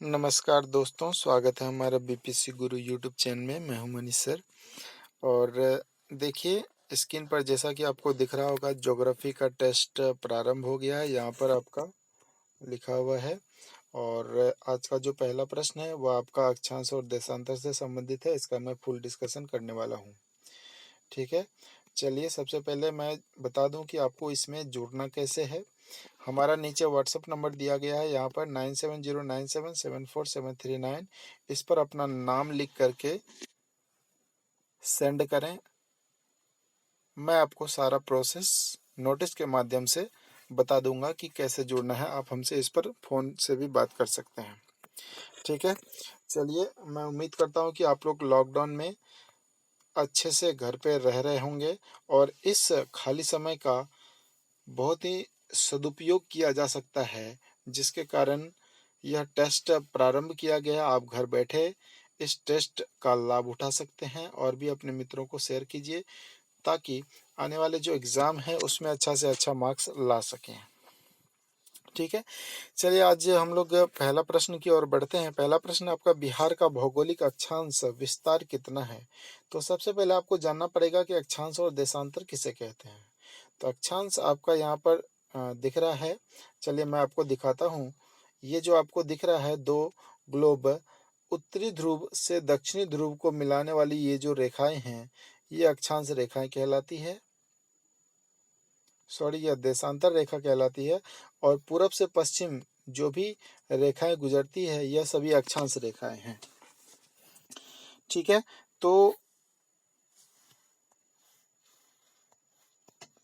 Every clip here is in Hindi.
नमस्कार दोस्तों, स्वागत है हमारा बीपीएससी गुरु यूट्यूब चैनल में। मैं हूं मनीष सर। और देखिए, स्क्रीन पर जैसा कि आपको दिख रहा होगा, ज्योग्राफी का टेस्ट प्रारंभ हो गया है। यहाँ पर आपका लिखा हुआ है। और आज का जो पहला प्रश्न है वह आपका अक्षांश और देशांतर से संबंधित है। इसका मैं फुल डिस्कशन करने वाला हूँ। ठीक है, चलिए सबसे पहले मैं बता दूं कि आपको इसमें जुड़ना कैसे है। हमारा नीचे व्हाट्सएप नंबर दिया गया है, यहाँ पर 9709774739। इस पर अपना नाम लिख करके सेंड करें। मैं आपको सारा प्रोसेस नोटिस के माध्यम से बता दूंगा कि कैसे जुड़ना है। आप हमसे इस पर फ़ोन से भी बात कर सकते हैं। ठीक है, चलिए मैं उम्मीद करता हूँ कि आप लोग लॉकडाउन में अच्छे से घर पे रह रहे होंगे और इस खाली समय का बहुत ही सदुपयोग किया जा सकता है, जिसके कारण यह टेस्ट प्रारंभ किया गया। आप घर बैठे इस टेस्ट का लाभ उठा सकते हैं और भी अपने मित्रों को शेयर कीजिए, ताकि आने वाले जो एग्ज़ाम है उसमें अच्छा से अच्छा मार्क्स ला सकें। ठीक है, चलिए आज हम लोग पहला प्रश्न की ओर बढ़ते हैं। पहला प्रश्न आपका, बिहार का भौगोलिक अक्षांश विस्तार कितना है? तो सबसे पहले आपको जानना पड़ेगा कि अक्षांश और देशांतर किसे कहते हैं। तो अक्षांश आपका यहाँ पर दिख रहा है। चलिए मैं आपको दिखाता हूँ। ये जो आपको दिख रहा है, दो ग्लोब, उत्तरी ध्रुव से दक्षिणी ध्रुव को मिलाने वाली ये जो रेखाएं हैं, ये अक्षांश रेखाएं कहलाती है। सॉरी, यह देशांतर रेखा कहलाती है। और पूरब से पश्चिम जो भी रेखाएं गुजरती है, यह सभी अक्षांश रेखाएं हैं। ठीक है, तो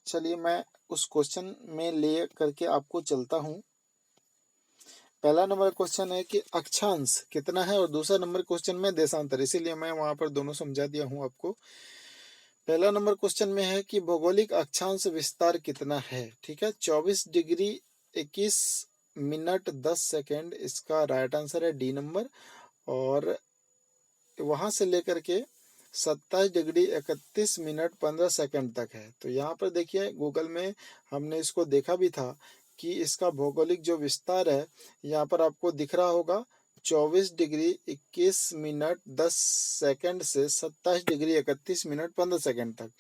चलिए मैं उस क्वेश्चन में ले करके आपको चलता हूँ। पहला नंबर क्वेश्चन है कि अक्षांश कितना है, और दूसरा नंबर क्वेश्चन में देशांतर, इसीलिए मैं वहां पर दोनों समझा दिया हूं आपको। पहला नंबर क्वेश्चन में है कि भौगोलिक अक्षांश विस्तार कितना है। ठीक है, 24 डिग्री 21 मिनट 10 सेकेंड इसका राइट आंसर है, डी नंबर। और वहां से लेकर के 27 डिग्री 31 मिनट 15 सेकंड तक है। तो यहाँ पर देखिए, गूगल में हमने इसको देखा भी था कि इसका भौगोलिक जो विस्तार है, यहाँ पर आपको दिख रहा होगा 24 डिग्री 21 मिनट 10 सेकंड से 27 डिग्री 31 मिनट 15 सेकंड तक।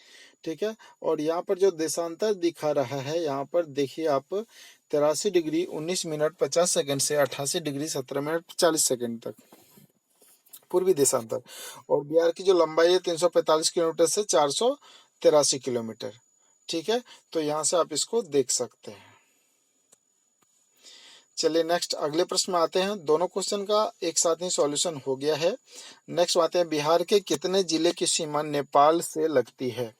ठीक है, और यहाँ पर जो देशांतर दिखा रहा है, यहाँ पर देखिए आप 83 डिग्री 19 मिनट 50 सेकंड से 88 डिग्री 17 मिनट 40 सेकंड तक, पूर्वी देशांतर। और बिहार की जो लंबाई है 345 किलोमीटर से 483 किलोमीटर। ठीक है, तो यहाँ से आप इसको देख सकते हैं। चलिए नेक्स्ट अगले प्रश्न में आते हैं। दोनों क्वेश्चन का एक साथ ही सॉल्यूशन हो गया है। नेक्स्ट आते हैं, बिहार के कितने जिले की सीमा नेपाल से लगती है?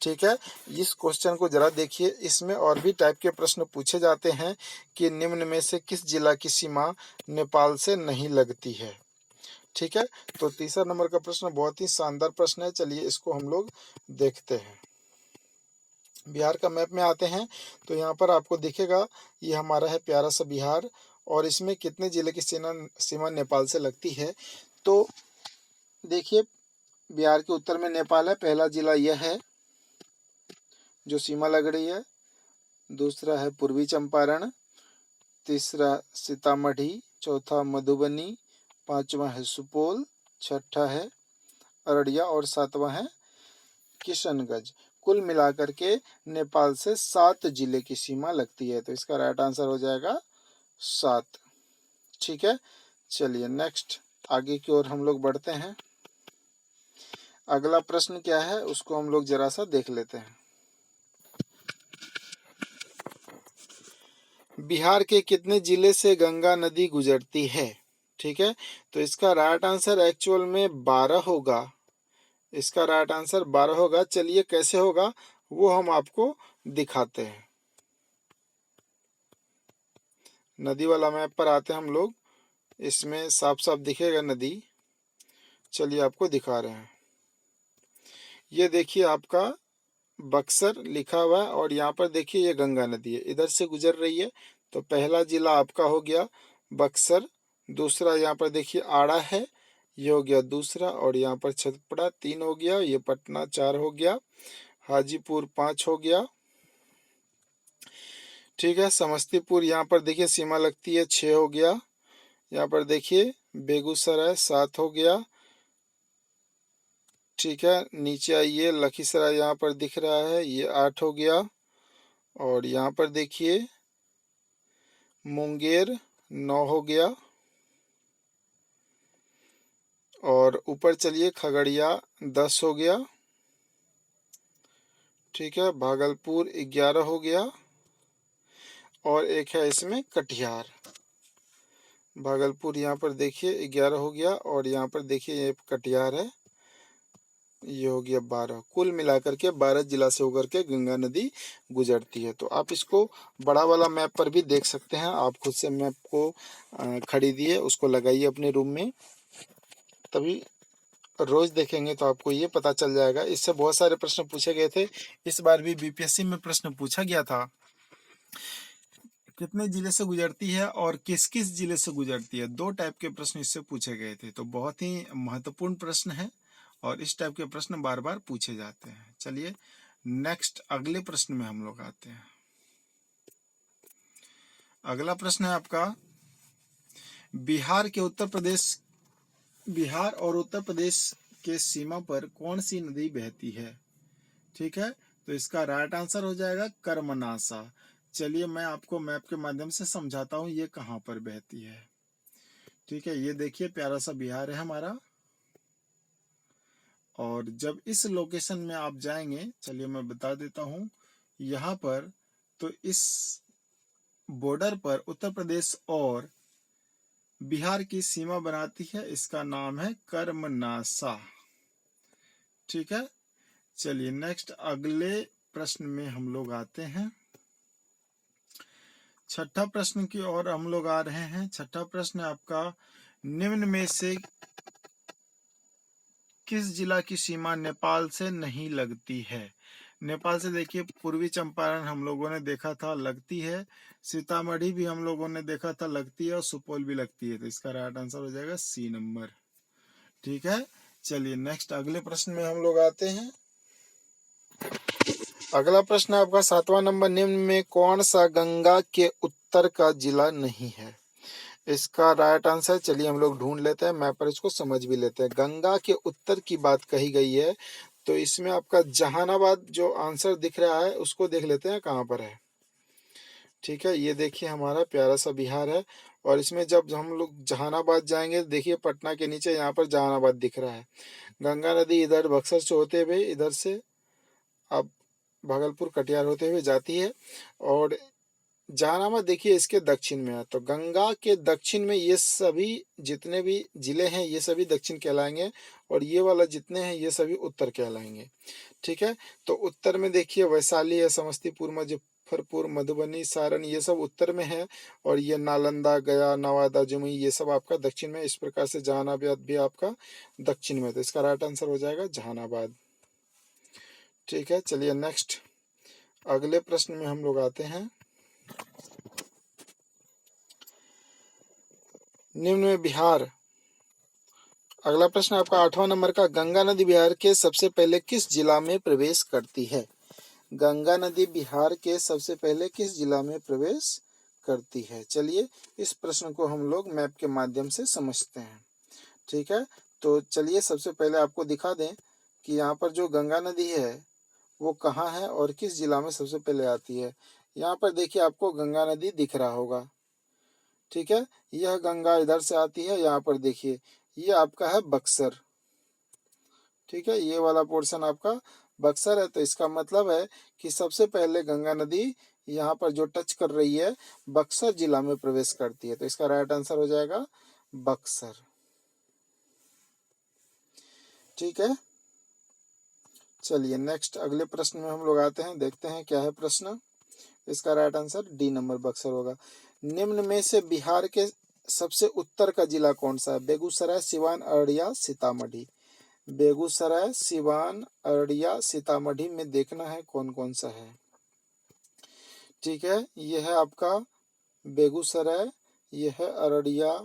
ठीक है, इस क्वेश्चन को जरा देखिए। इसमें और भी टाइप के प्रश्न पूछे जाते हैं कि निम्न में से किस जिला की सीमा नेपाल से नहीं लगती है। ठीक है, तो तीसरा नंबर का प्रश्न बहुत ही शानदार प्रश्न है। चलिए इसको हम लोग देखते हैं। बिहार का मैप में आते हैं, तो यहाँ पर आपको दिखेगा, ये हमारा है प्यारा सा बिहार। और इसमें कितने जिले की सीमा नेपाल से लगती है। तो देखिए, बिहार के उत्तर में नेपाल है, पहला जिला यह है जो सीमा लग रही है। दूसरा है पूर्वी चंपारण, तीसरा सीतामढ़ी, चौथा मधुबनी, पांचवा है सुपौल, छठा है अररिया और सातवां है किशनगंज। कुल मिलाकर के नेपाल से 7 जिले की सीमा लगती है। तो इसका राइट आंसर हो जाएगा 7। ठीक है, चलिए नेक्स्ट आगे की ओर हम लोग बढ़ते हैं। अगला प्रश्न क्या है उसको हम लोग जरा सा देख लेते हैं। बिहार के कितने जिले से गंगा नदी गुजरती है? ठीक है, तो इसका राइट आंसर एक्चुअल में 12 होगा। इसका राइट आंसर 12 होगा। चलिए कैसे होगा वो हम आपको दिखाते हैं। नदी वाला मैप पर आते हैं हम लोग। इसमें साफ साफ दिखेगा नदी। चलिए आपको दिखा रहे हैं। ये देखिए आपका बक्सर लिखा हुआ है, और यहाँ पर देखिए ये गंगा नदी है, इधर से गुजर रही है। तो पहला जिला आपका हो गया बक्सर। दूसरा यहाँ पर देखिए आड़ा है, ये हो गया दूसरा। और यहाँ पर छतरपुर 3 हो गया, ये पटना 4 हो गया, हाजीपुर 5 हो गया। ठीक है, समस्तीपुर यहाँ पर देखिए सीमा लगती है 6 हो गया। यहाँ पर देखिए बेगूसराय 7 हो गया। ठीक है, नीचे आइए, लखीसराय यहाँ पर दिख रहा है, ये 8 हो गया। और यहाँ पर देखिए मुंगेर 9 हो गया। और ऊपर चलिए खगड़िया 10 हो गया। ठीक है, भागलपुर 11 हो गया। और एक है इसमें कटिहार। भागलपुर यहाँ पर देखिए 11 हो गया। और यहाँ पर देखिए ये कटिहार है, ये हो गया 12। कुल मिलाकर के 12 जिला से होकर के गंगा नदी गुजरती है। तो आप इसको बड़ा वाला मैप पर भी देख सकते हैं। आप खुद से मैप को खरीदिए, उसको लगाइए अपने रूम में, तभी रोज देखेंगे तो आपको ये पता चल जाएगा। इससे बहुत सारे प्रश्न पूछे गए थे। इस बार भी बीपीएससी में प्रश्न पूछा गया था, कितने जिले से गुजरती है और किस किस जिले से गुजरती है। 2 टाइप के प्रश्न इससे पूछे गए थे। तो बहुत ही महत्वपूर्ण प्रश्न है और इस टाइप के प्रश्न बार बार पूछे जाते हैं। चलिए नेक्स्ट अगले प्रश्न में हम लोग आते हैं। अगला प्रश्न है आपका, बिहार और उत्तर प्रदेश के सीमा पर कौन सी नदी बहती है। ठीक है, तो इसका राइट आंसर हो जाएगा कर्मनासा। चलिए मैं आपको मैप के माध्यम से समझाता हूँ ये कहाँ पर बहती है। ठीक है, ये देखिए प्यारा सा बिहार है हमारा। और जब इस लोकेशन में आप जाएंगे, चलिए मैं बता देता हूँ, यहाँ पर तो इस बॉर्डर पर उत्तर प्रदेश और बिहार की सीमा बनाती है, इसका नाम है कर्मनासा। ठीक है, चलिए नेक्स्ट अगले प्रश्न में हम लोग आते हैं। छठा प्रश्न की ओर हम लोग आ रहे हैं। छठा प्रश्न आपका, निम्न में से किस जिला की सीमा नेपाल से नहीं लगती है। नेपाल से देखिए पूर्वी चंपारण हम लोगों ने देखा था लगती है, सीतामढ़ी भी हम लोगों ने देखा था लगती है, और सुपौल भी लगती है। तो इसका राइट आंसर हो जाएगा सी नंबर। ठीक है, चलिए नेक्स्ट अगले प्रश्न में हम लोग आते हैं। अगला प्रश्न आपका 7वां नंबर, निम्न में कौन सा गंगा के उत्तर का जिला नहीं है। इसका राइट आंसर चलिए हम लोग ढूंढ लेते हैं, मैप पर इसको समझ भी लेते हैं। गंगा के उत्तर की बात कही गई है, तो इसमें आपका जहानाबाद जो आंसर दिख रहा है उसको देख लेते हैं कहाँ पर है। ठीक है, ये देखिए हमारा प्यारा सा बिहार है। और इसमें जब हम लोग जहानाबाद जाएंगे, देखिए पटना के नीचे यहाँ पर जहानाबाद दिख रहा है। गंगा नदी इधर बक्सर से होते हुए इधर से अब भागलपुर कटिहार होते हुए जाती है। और जहानाबाद देखिए इसके दक्षिण में है। तो गंगा के दक्षिण में ये सभी जितने भी जिले हैं ये सभी दक्षिण कहलाएंगे, और ये वाला जितने हैं ये सभी उत्तर कहलाएंगे। ठीक है, तो उत्तर में देखिए वैशाली है, समस्तीपुर, मुजफ्फरपुर, मधुबनी, सारण, ये सब उत्तर में है। और ये नालंदा, गया, नवादा, जमुई, ये सब आपका दक्षिण में। इस प्रकार से जहानाबाद भी आपका दक्षिण में। तो इसका राइट आंसर हो जाएगा जहानाबाद। ठीक है, चलिए नेक्स्ट अगले प्रश्न में हम लोग आते हैं। निम्न में बिहार, अगला प्रश्न आपका 8वां नंबर का, गंगा नदी बिहार के सबसे पहले किस जिला में प्रवेश करती है। गंगा नदी बिहार के सबसे पहले किस जिला में प्रवेश करती है। चलिए इस प्रश्न को हम लोग मैप के माध्यम से समझते हैं। ठीक है, तो चलिए सबसे पहले आपको दिखा दें कि यहाँ पर जो गंगा नदी है वो कहाँ है और किस जिला में सबसे पहले आती है। यहाँ पर देखिए आपको गंगा नदी दिख रहा होगा। ठीक है, यह गंगा इधर से आती है, यहाँ पर देखिए ये आपका है बक्सर। ठीक है, ये वाला पोर्शन आपका बक्सर है। तो इसका मतलब है कि सबसे पहले गंगा नदी यहाँ पर जो टच कर रही है बक्सर जिला में प्रवेश करती है। तो इसका राइट आंसर हो जाएगा बक्सर। ठीक है, चलिए नेक्स्ट अगले प्रश्न में हम लोग आते हैं, देखते हैं क्या है प्रश्न। इसका right answer D number Buxar होगा। निम्न में से बिहार के सबसे उत्तर का जिला कौन सा है। बेगूसराय, सिवान, अररिया, सीतामढ़ी। बेगूसराय, सिवान, अररिया, सीतामढ़ी में देखना है कौन कौन सा है। ठीक है, यह है आपका बेगूसराय, यह है अररिया,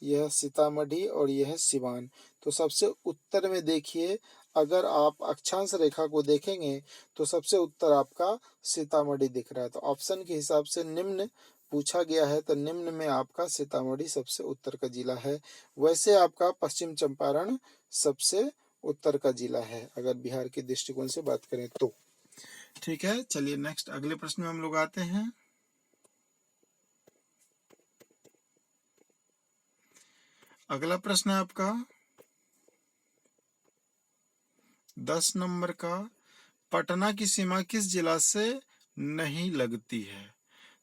यह है सीतामढ़ी और यह है सिवान। तो सबसे उत्तर में देखिए, अगर आप अक्षांश रेखा को देखेंगे तो सबसे उत्तर आपका सीतामढ़ी दिख रहा है। तो ऑप्शन के हिसाब से निम्न पूछा गया है तो निम्न में आपका सीतामढ़ी सबसे उत्तर का जिला है, वैसे आपका पश्चिम चंपारण सबसे उत्तर का जिला है अगर बिहार के दृष्टिकोण से बात करें तो। ठीक है, चलिए नेक्स्ट अगले प्रश्न में हम लोग आते हैं। अगला प्रश्न है आपका 10 नंबर का, पटना की सीमा किस जिला से नहीं लगती है?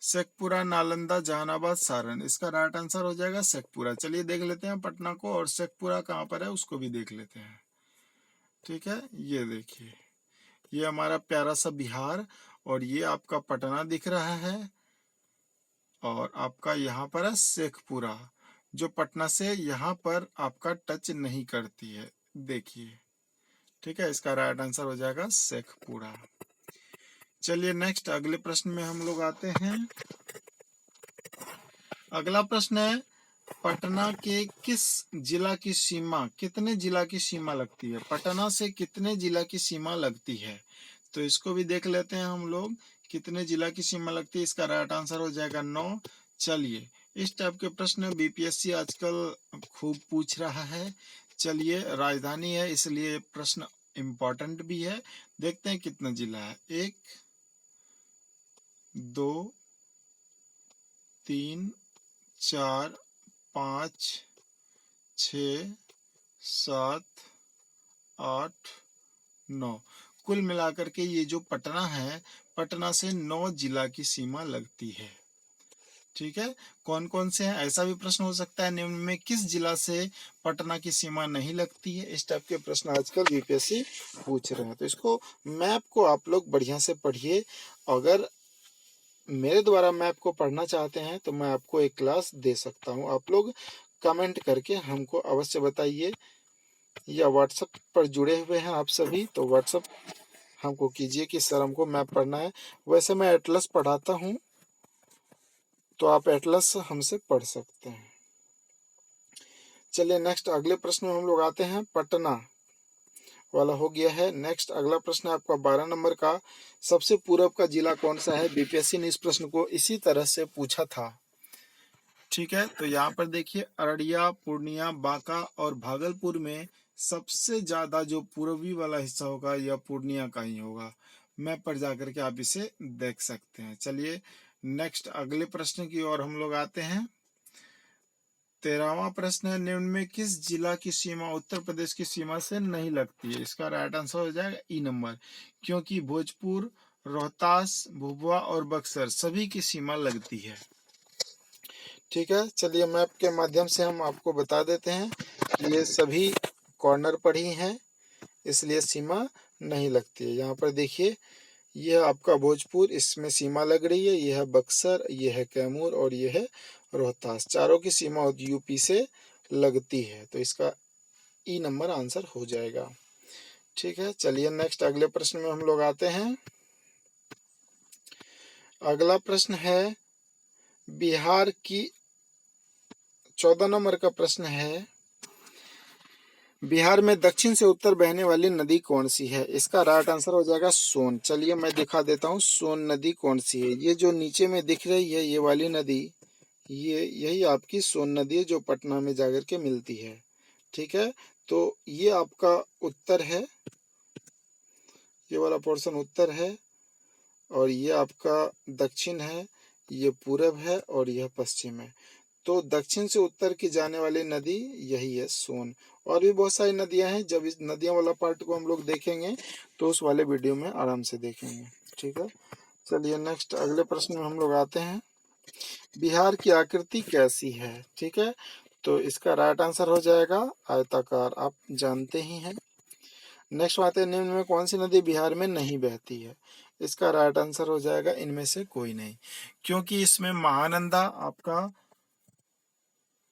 शेखपुरा, नालंदा, जहानाबाद, सारण। इसका राइट आंसर हो जाएगा शेखपुरा। चलिए देख लेते हैं पटना को, और शेखपुरा कहाँ पर है उसको भी देख लेते हैं। ठीक है, ये देखिए, ये हमारा प्यारा सा बिहार, और ये आपका पटना दिख रहा है, और आपका यहाँ पर है शेखपुरा, जो पटना से यहाँ पर आपका टच नहीं करती है, देखिए। ठीक है, इसका राइट आंसर हो जाएगा शेखपुरा। चलिए नेक्स्ट अगले प्रश्न में हम लोग आते हैं। अगला प्रश्न है, पटना के किस जिला की सीमा, कितने जिला की सीमा लगती है? पटना से कितने जिला की सीमा लगती है? तो इसको भी देख लेते हैं हम लोग, कितने जिला की सीमा लगती है। इसका राइट आंसर हो जाएगा 9। चलिए, इस टाइप के प्रश्न बीपीएससी आजकल खूब पूछ रहा है। चलिए, राजधानी है इसलिए प्रश्न इम्पोर्टेंट भी है। देखते हैं कितना जिला है। 1 2 3 4 5 6 7 8 9, कुल मिलाकर के ये जो पटना है, पटना से 9 जिला की सीमा लगती है। ठीक है, कौन कौन से हैं? ऐसा भी प्रश्न हो सकता है, निम्न में किस जिला से पटना की सीमा नहीं लगती है? इस टाइप के प्रश्न आजकल बीपीएससी पूछ रहे हैं। तो इसको मैप को आप लोग बढ़िया से पढ़िए। अगर मेरे द्वारा मैप को पढ़ना चाहते हैं तो मैं आपको एक क्लास दे सकता हूं। आप लोग कमेंट करके हमको अवश्य बताइए, या व्हाट्सएप पर जुड़े हुए हैं आप सभी तो व्हाट्सएप हमको कीजिए कि सर हमको मैप पढ़ना है। वैसे मैं एटलस पढ़ाता हूं, तो आप एटलस हमसे पढ़ सकते हैं। चलिए नेक्स्ट अगले प्रश्न में हम लोग आते हैं। पटना वाला हो गया है। नेक्स्ट अगला प्रश्न है आपका 12 नंबर का, सबसे पूर्व का जिला कौन सा है? बीपीएससी ने इस प्रश्न को इसी तरह से पूछा था। ठीक है, तो यहाँ पर देखिए, अररिया, पूर्णिया, बांका और भागलपुर में सबसे ज्यादा जो पूर्वी वाला हिस्सा होगा यह पूर्णिया का ही होगा। मैप पर जाकर के आप इसे देख सकते हैं। चलिए नेक्स्ट अगले प्रश्न की ओर हम लोग आते हैं। 13वां प्रश्न है, निम्न में किस जिला की सीमा उत्तर प्रदेश की सीमा से नहीं लगती है? इसका राइट आंसर हो जाएगा ई नंबर, क्योंकि भोजपुर, रोहतास, भभुआ और बक्सर सभी की सीमा लगती है। ठीक है, चलिए मैप के माध्यम से हम आपको बता देते हैं कि ये सभी कॉर्नर पर ही हैं, इसलिए सीमा नहीं लगती है। यहाँ पर देखिए, यह आपका भोजपुर, इसमें सीमा लग रही है, यह है बक्सर, यह है कैमूर और यह है रोहतास। चारों की सीमा यूपी से लगती है, तो इसका ई नंबर आंसर हो जाएगा। ठीक है, चलिए नेक्स्ट अगले प्रश्न में हम लोग आते हैं। अगला प्रश्न है बिहार की, 14 नंबर का प्रश्न है, बिहार में दक्षिण से उत्तर बहने वाली नदी कौन सी है? इसका राइट आंसर हो जाएगा सोन। चलिए मैं दिखा देता हूँ सोन नदी कौन सी है। ये जो नीचे में दिख रही है ये वाली नदी, ये यही आपकी सोन नदी है जो पटना में जाकर के मिलती है। ठीक है, तो ये आपका उत्तर है, ये वाला पोर्शन उत्तर है, और ये आपका दक्षिण है, ये पूरब है और यह पश्चिम है। तो दक्षिण से उत्तर की जाने वाली नदी यही है सोन। और भी बहुत सारी नदियां हैं, जब इस नदियों वाला पार्ट को हम लोग देखेंगे तो उस वाले वीडियो में आराम से देखेंगे। ठीक है, चलिए नेक्स्ट अगले प्रश्न में हम लोग आते हैं। बिहार की आकृति कैसी है? ठीक है, तो इसका राइट आंसर हो जाएगा आयताकार, आप जानते ही हैं। नेक्स्ट बात है, निम्न में कौन सी नदी बिहार में नहीं बहती है? इसका राइट आंसर हो जाएगा इनमें से कोई नहीं, क्योंकि इसमें महानंदा आपका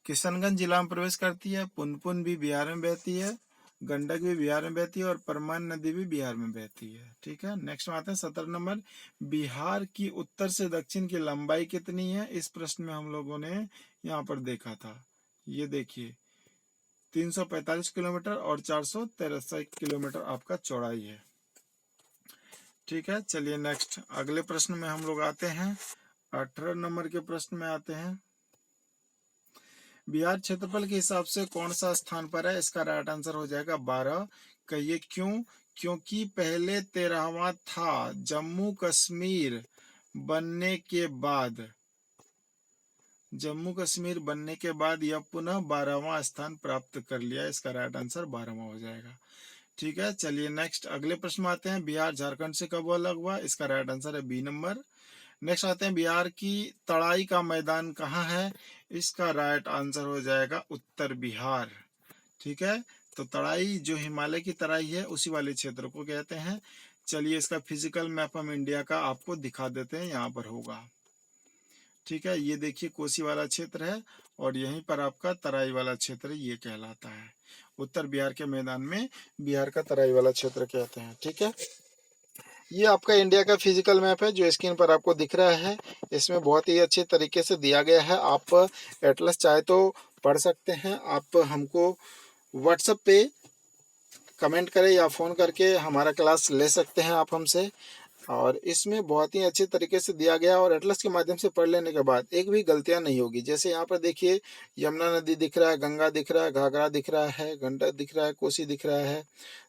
किशनगंज जिला में प्रवेश करती है, पुनपुन भी बिहार में बहती है, गंडक भी बिहार में बहती है और परमान नदी भी बिहार में बहती है। ठीक है, नेक्स्ट बात है 17 नंबर, बिहार की उत्तर से दक्षिण की लंबाई कितनी है? इस प्रश्न में हम लोगों ने यहाँ पर देखा था, ये देखिए 345 किलोमीटर और 463 किलोमीटर आपका चौड़ाई है। ठीक है, चलिए नेक्स्ट अगले प्रश्न में हम लोग आते हैं। 18 नंबर के प्रश्न में आते हैं। बिहार क्षेत्रफल के हिसाब से कौन सा स्थान पर है? इसका राइट आंसर हो जाएगा 12। कहिए क्यों? क्योंकि पहले 13वां था। जम्मू कश्मीर बनने के बाद, जम्मू कश्मीर बनने के बाद यह पुनः 12वां स्थान प्राप्त कर लिया। इसका राइट आंसर 12वां हो जाएगा। ठीक है, चलिए नेक्स्ट अगले प्रश्न में आते हैं। बिहार झारखंड से कब अलग हुआ? इसका राइट आंसर है बी नंबर। नेक्स्ट आते हैं, बिहार की तराई का मैदान कहाँ है? इसका राइट आंसर हो जाएगा उत्तर बिहार। ठीक है, तो तराई जो हिमालय की तराई है उसी वाले क्षेत्र को कहते हैं। चलिए इसका फिजिकल मैप हम इंडिया का आपको दिखा देते हैं, यहाँ पर होगा। ठीक है, ये देखिए कोसी वाला क्षेत्र है और यहीं पर आपका तराई वाला क्षेत्र ये कहलाता है। उत्तर बिहार के मैदान में बिहार का तराई वाला क्षेत्र कहते हैं। ठीक है, ये आपका इंडिया का फिजिकल मैप है जो स्क्रीन पर आपको दिख रहा है। इसमें बहुत ही अच्छे तरीके से दिया गया है। आप एटलस चाहे तो पढ़ सकते हैं। आप हमको व्हाट्सएप पे कमेंट करें या फ़ोन करके हमारा क्लास ले सकते हैं आप हमसे। और इसमें बहुत ही अच्छे तरीके से दिया गया और एटलस के माध्यम से पढ़ लेने के बाद एक भी गलतियां नहीं होगी। जैसे यहाँ पर देखिए यमुना नदी दिख रहा है, गंगा दिख रहा है, घाघरा दिख रहा है, गंडक दिख रहा है, कोसी दिख रहा है,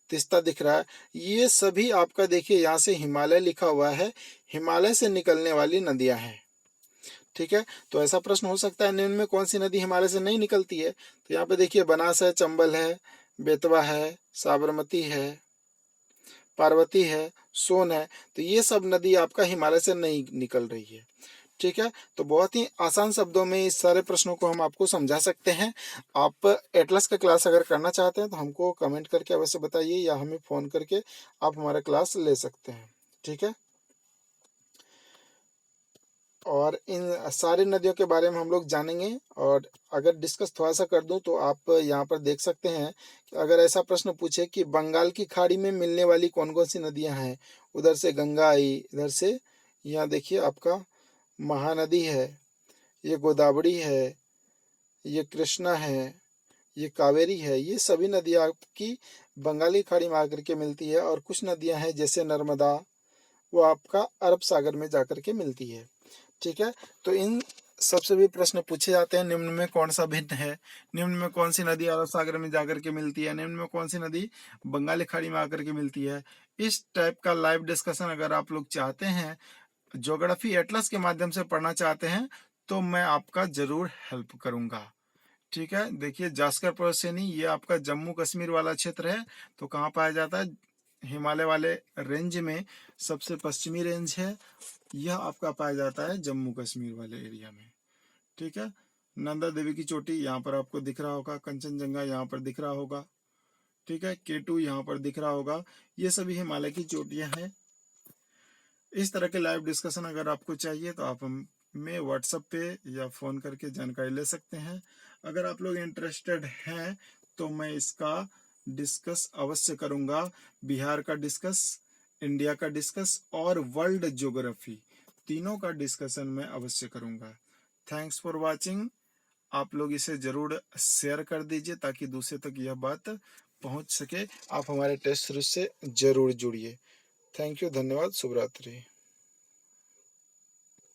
तीस्ता दिख रहा है। ये सभी आपका देखिए यहाँ से हिमालय लिखा हुआ है, हिमालय से निकलने वाली नदियां हैं। ठीक है, तो ऐसा प्रश्न हो सकता है निम्न में कौन सी नदी हिमालय से नहीं निकलती है? तो यहाँ पे देखिए बनास है, चंबल है, बेतवा है, साबरमती है, पार्वती है, सोन है। तो ये सब नदी आपका हिमालय से नहीं निकल रही है। ठीक है, तो बहुत ही आसान शब्दों में इस सारे प्रश्नों को हम आपको समझा सकते हैं। आप एटलस का क्लास अगर करना चाहते हैं तो हमको कमेंट करके अवश्य बताइए या हमें फ़ोन करके आप हमारा क्लास ले सकते हैं। ठीक है, और इन सारी नदियों के बारे में हम लोग जानेंगे। और अगर डिस्कस थोड़ा सा कर दूं तो आप यहाँ पर देख सकते हैं कि अगर ऐसा प्रश्न पूछे कि बंगाल की खाड़ी में मिलने वाली कौन कौन सी नदियां हैं, उधर से गंगा आई, इधर से यहाँ देखिए आपका महानदी है, ये गोदावरी है, ये कृष्णा है, ये कावेरी है। ये सभी नदियां आपकी बंगाली खाड़ी में आकर के मिलती है। और कुछ नदियां हैं जैसे नर्मदा, वो आपका अरब सागर में जाकर के मिलती है। ठीक है, तो इन सबसे भी प्रश्न पूछे जाते हैं, निम्न में कौन सा भिन्न है, निम्न में कौन सी नदी अरब सागर में जाकर के मिलती है, निम्न में कौन सी नदी बंगाली खाड़ी में आकर के मिलती है। इस टाइप का लाइव डिस्कशन अगर आप लोग चाहते हैं, ज्योग्राफी एटलस के माध्यम से पढ़ना चाहते हैं, तो मैं आपका जरूर हेल्प करूंगा। ठीक है, देखिए जास्कर पर्वतश्रेणी ये आपका जम्मू कश्मीर वाला क्षेत्र है। तो कहाँ पाया जाता है? हिमालय वाले रेंज में सबसे पश्चिमी रेंज है, यह आपका पाया जाता है जम्मू कश्मीर वाले एरिया में। ठीक है, नंदा देवी की चोटी यहाँ पर आपको दिख रहा होगा, कंचनजंगा यहाँ पर दिख रहा होगा। ठीक है, K2 यहाँ पर दिख रहा होगा। ये सभी हिमालय की चोटियां हैं। इस तरह के लाइव डिस्कशन अगर आपको चाहिए तो आप हमें व्हाट्सएप पे या फ़ोन करके जानकारी ले सकते हैं। अगर आप लोग इंटरेस्टेड हैं तो मैं इसका डिस्कस अवश्य करूंगा। बिहार का डिस्कस, इंडिया का डिस्कस और वर्ल्ड ज्योग्राफी तीनों का डिस्कशन मैं अवश्य करूंगा। Thanks for watching. आप लोग इसे जरूर शेयर कर दीजिए ताकि दूसरे तक यह बात पहुंच सके। आप हमारे टेस्ट सीरीज से जरूर जुड़िए। थैंक यू, धन्यवाद, शुभ रात्रि।